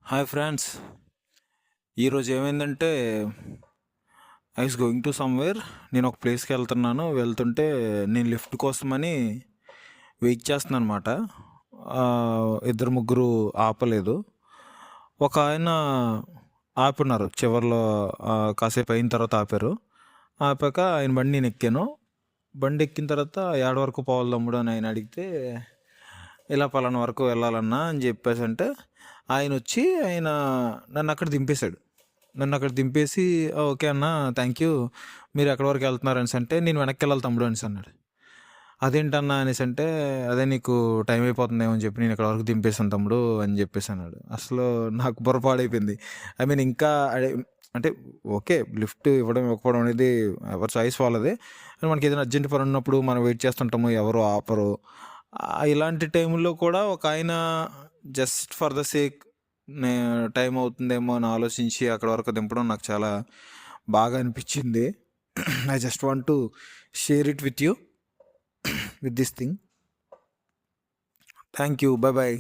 Hi friends. ఈరోజు ఏమైందంటే I was going to somewhere. నేను ఒక ప్లేస్కి వెళ్తున్నాను. వెళ్తుంటే నేను లిఫ్ట్ కోసమని వెయిట్ చేస్తున్నాను అనమాట. ఇద్దరు ముగ్గురు ఆపలేదు. ఒక ఆయన ఆపున్నారు చివరిలో. కాసేపు అయిన తర్వాత ఆపారు. ఆపాక ఆయన బండి నేను ఎక్కాను. బండి ఎక్కిన తర్వాత ఏడ వరకు పోవాలి తమ్ముడు అని ఆయన అడిగితే, ఇలా పలానా వరకు వెళ్ళాలన్నా అని చెప్పేసి అంటే ఆయన వచ్చి నన్ను అక్కడ దింపేశాడు. నన్ను అక్కడ దింపేసి ఓకే అన్న, థ్యాంక్ యూ, మీరు ఎక్కడి వరకు వెళ్తున్నారు అనేసి అంటే, నేను వెనక్కి వెళ్ళాలి తమ్ముడు అనేసి అన్నాడు. అదేంటన్నా అనేసి అంటే, అదే నీకు టైం అయిపోతుందేమో అని చెప్పి నేను ఇక్కడ వరకు దింపేశాను తమ్ముడు అని చెప్పేసి అన్నాడు. అసలు నాకు పొరపాడైపోయింది. ఐ మీన్ ఇంకా అంటే ఓకే, లిఫ్ట్ ఇవ్వడం ఇవ్వకపోవడం అనేది ఎవరి చాయిస్ వాళ్ళదే. మనకి ఏదైనా అర్జెంట్ పని ఉన్నప్పుడు మనం వెయిట్ చేస్తుంటాము, ఎవరు ఆపరు. ఇలాంటి టైంలో కూడా ఒక ఆయన just for the sake time అవుతుందేమో అని ఆలోచించి అక్కడ వరకు దింపడం నాకు చాలా బాగా అనిపించింది. I just want to share it with you with this thing. Thank you. Bye bye.